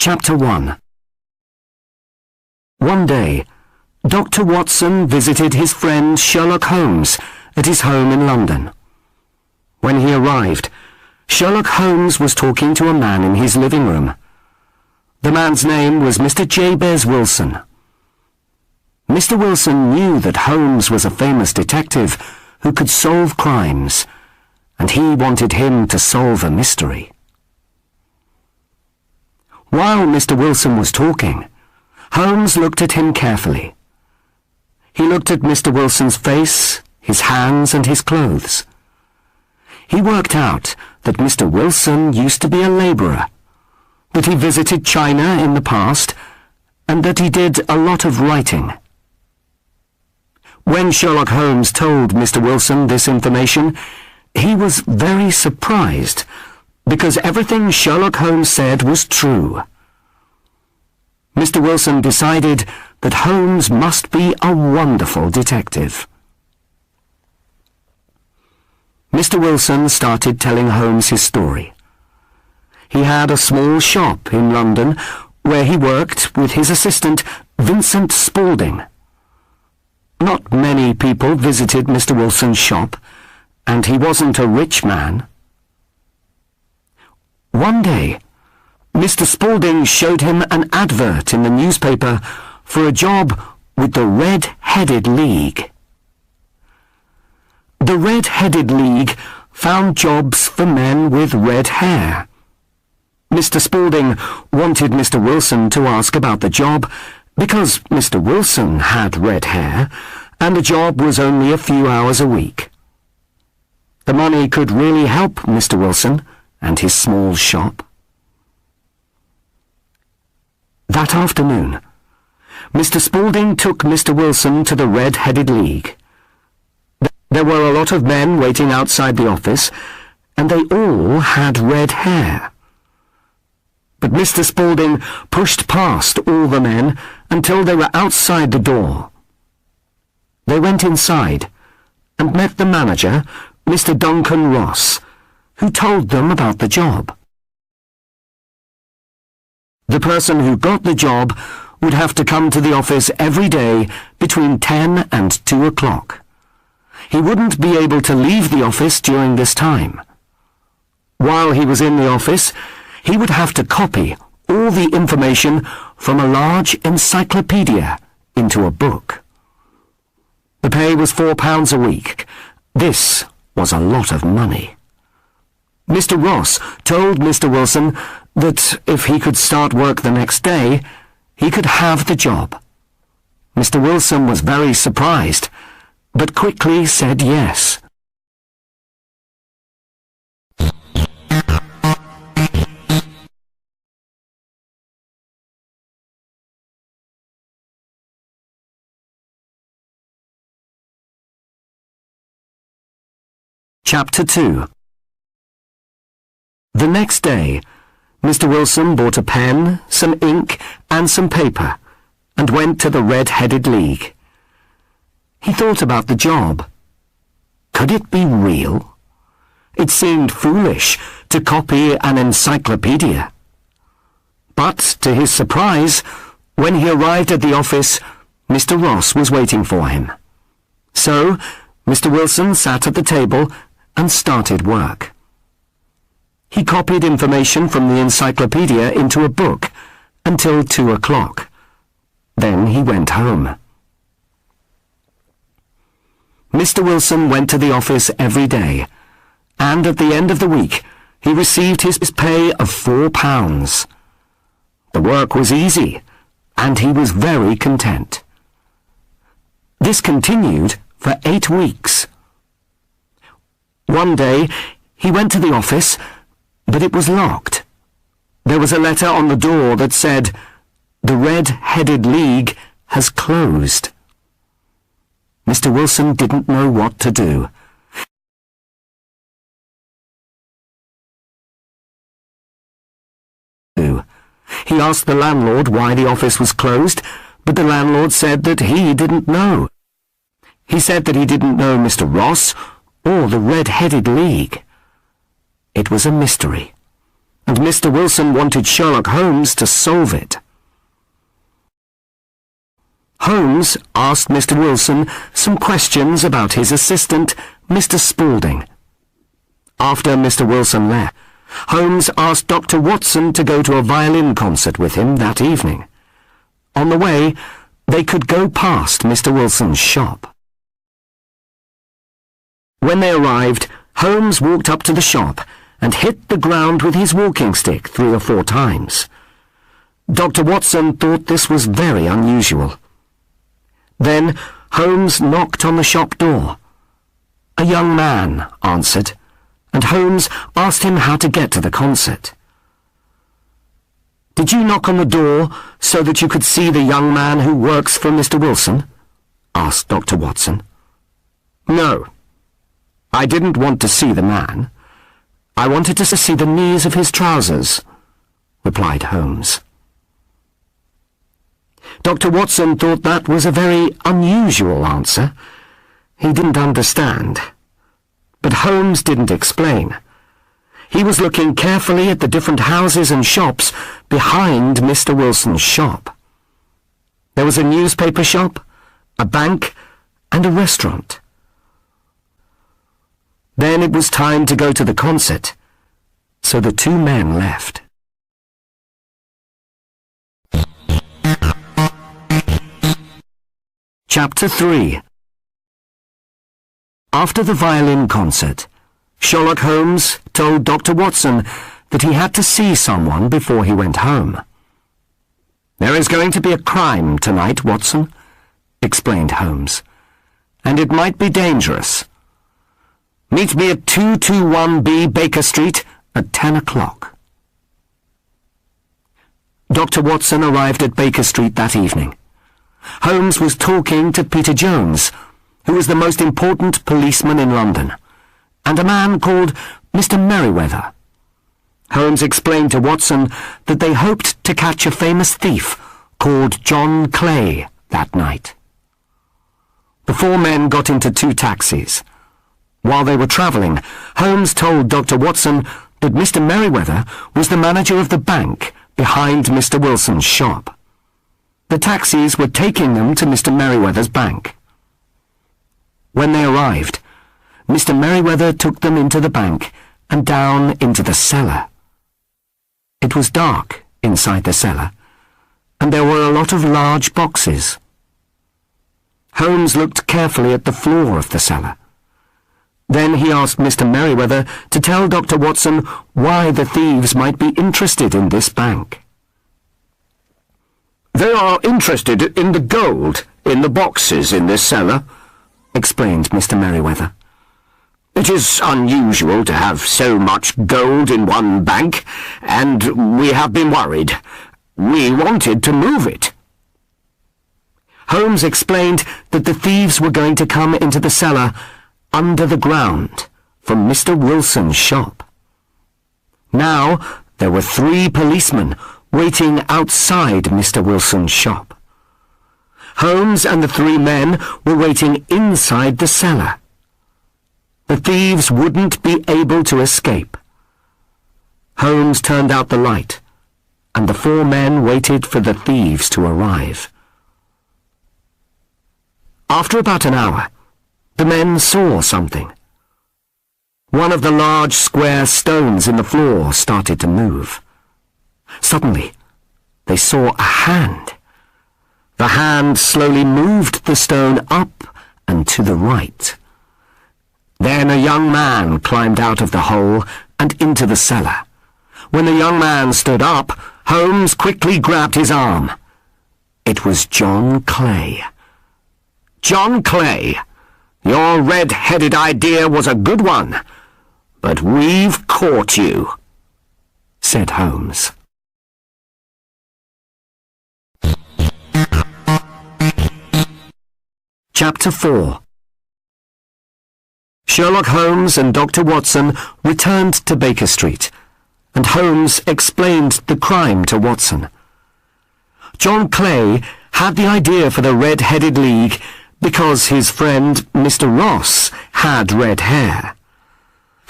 Chapter 1. One day, Dr. Watson visited his friend Sherlock Holmes at his home in London. When he arrived, Sherlock Holmes was talking to a man in his living room. The man's name was Mr. Jabez Wilson. Mr. Wilson knew that Holmes was a famous detective who could solve crimes, and he wanted him to solve a mystery. While Mr. Wilson was talking, Holmes looked at him carefully. He looked at Mr. Wilson's face, his hands, and his clothes. He worked out that Mr. Wilson used to be a labourer, that he visited China in the past, and that he did a lot of writing. When Sherlock Holmes told Mr. Wilson this information, he was very surprised, because everything Sherlock Holmes said was true. Mr. Wilson decided that Holmes must be a wonderful detective. Mr. Wilson started telling Holmes his story. He had a small shop in London where he worked with his assistant, Vincent Spaulding. Not many people visited Mr. Wilson's shop, and he wasn't a rich man. One day, Mr. Spaulding showed him an advert in the newspaper for a job with the Red-Headed League. The Red-Headed League found jobs for men with red hair. Mr. Spaulding wanted Mr. Wilson to ask about the job because Mr. Wilson had red hair and the job was only a few hours a week. The money could really help Mr. Wilson and his small shop. That afternoon, Mr. Spaulding took Mr. Wilson to the Red-Headed League. There were a lot of men waiting outside the office, and they all had red hair. But Mr. Spaulding pushed past all the men until they were outside the door. They went inside and met the manager, Mr. Duncan Ross, who told them about the job. The person who got the job would have to come to the office every day between 10 and 2 o'clock. He wouldn't be able to leave the office during this time. While he was in the office, he would have to copy all the information from a large encyclopedia into a book. The pay was £4 a week. This was a lot of money. Mr. Ross told Mr. Wilson that if he could start work the next day, he could have the job. Mr. Wilson was very surprised, but quickly said yes. Chapter 2. The next day, Mr. Wilson bought a pen, some ink, and some paper, and went to the Red-Headed League. He thought about the job. Could it be real? It seemed foolish to copy an encyclopedia. But, to his surprise, when he arrived at the office, Mr. Ross was waiting for him. So, Mr. Wilson sat at the table and started work. He copied information from the encyclopedia into a book until 2 o'clock. Then he went home. Mr. Wilson went to the office every day, and at the end of the week he received his pay of £4. The work was easy, and he was very content. This continued for 8 weeks. One day he went to the office, but it was locked. There was a letter on the door that said, "The Red-Headed League has closed." Mr. Wilson didn't know what to do. He asked the landlord why the office was closed, but the landlord said that he didn't know. He said that he didn't know Mr. Ross or the Red-Headed League. It was a mystery, and Mr. Wilson wanted Sherlock Holmes to solve it. Holmes asked Mr. Wilson some questions about his assistant, Mr. Spaulding. After Mr. Wilson left, Holmes asked Dr. Watson to go to a violin concert with him that evening. On the way, they could go past Mr. Wilson's shop. When they arrived, Holmes walked up to the shop and hit the ground with his walking stick 3 or 4 times. Dr. Watson thought this was very unusual. Then Holmes knocked on the shop door. A young man answered, and Holmes asked him how to get to the concert. "Did you knock on the door so that you could see the young man who works for Mr. Wilson?" asked Dr. Watson. "No. I didn't want to see the man. I wanted to see the knees of his trousers," replied Holmes. Dr. Watson thought that was a very unusual answer. He didn't understand. But Holmes didn't explain. He was looking carefully at the different houses and shops behind Mr. Wilson's shop. There was a newspaper shop, a bank, and a restaurant. Then it was time to go to the concert, so the 2 men left. Chapter 3. After the violin concert, Sherlock Holmes told Dr. Watson that he had to see someone before he went home. "There is going to be a crime tonight, Watson," explained Holmes, "and it might be dangerous. Meet me at 221B Baker Street at 10 o'clock. Dr. Watson arrived at Baker Street that evening. Holmes was talking to Peter Jones, who was the most important policeman in London, and a man called Mr. Merryweather. Holmes explained to Watson that they hoped to catch a famous thief called John Clay that night. The 4 men got into 2 taxis. While they were travelling, Holmes told Dr. Watson that Mr. Merryweather was the manager of the bank behind Mr. Wilson's shop. The taxis were taking them to Mr. Merryweather's bank. When they arrived, Mr. Merryweather took them into the bank and down into the cellar. It was dark inside the cellar, and there were a lot of large boxes. Holmes looked carefully at the floor of the cellar. Then he asked Mr. Merryweather to tell Dr. Watson why the thieves might be interested in this bank. "They are interested in the gold in the boxes in this cellar," explained Mr. Merryweather. "It is unusual to have so much gold in one bank, and we have been worried. We wanted to move it." Holmes explained that the thieves were going to come into the cellar under the ground from Mr. Wilson's shop. Now there were 3 policemen waiting outside Mr. Wilson's shop. Holmes and the 3 men were waiting inside the cellar. The thieves wouldn't be able to escape. Holmes turned out the light, and the 4 men waited for the thieves to arrive. After about an hour, the men saw something. One of the large square stones in the floor started to move. Suddenly, they saw a hand. The hand slowly moved the stone up and to the right. Then a young man climbed out of the hole and into the cellar. When the young man stood up, Holmes quickly grabbed his arm. It was John Clay. "John Clay, your red-headed idea was a good one, but we've caught you," said Holmes. Chapter 4. Sherlock Holmes and Dr. Watson returned to Baker Street, and Holmes explained the crime to Watson. John Clay had the idea for the Red-Headed League because his friend Mr. Ross had red hair.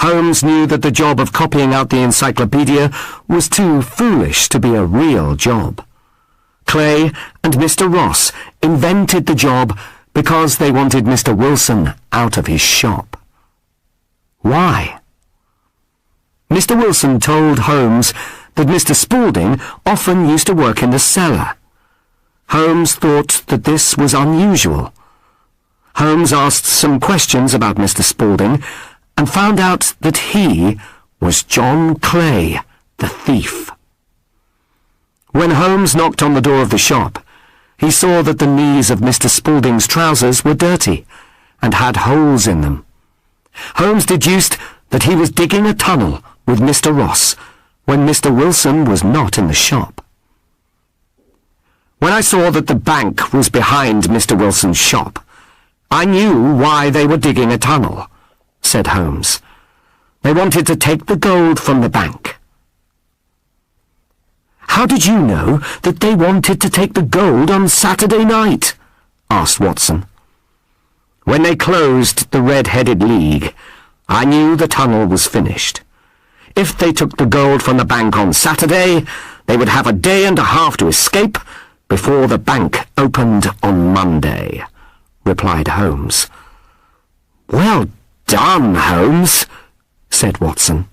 Holmes knew that the job of copying out the encyclopedia was too foolish to be a real job. Clay and Mr. Ross invented the job because they wanted Mr. Wilson out of his shop. Why? Mr. Wilson told Holmes that Mr. Spaulding often used to work in the cellar. Holmes thought that this was unusual. Holmes asked some questions about Mr. Spaulding and found out that he was John Clay, the thief. When Holmes knocked on the door of the shop, he saw that the knees of Mr. Spaulding's trousers were dirty and had holes in them. Holmes deduced that he was digging a tunnel with Mr. Ross when Mr. Wilson was not in the shop. When I saw that the bank was behind Mr. Wilson's shop, I knew why they were digging a tunnel, said Holmes. They wanted to take the gold from the bank. How did you know that they wanted to take the gold on Saturday night? Asked Watson. When they closed the Red-Headed League, I knew the tunnel was finished. If they took the gold from the bank on Saturday, they would have a day and a half to escape before the bank opened on Monday, replied Holmes. Well done, Holmes, said Watson.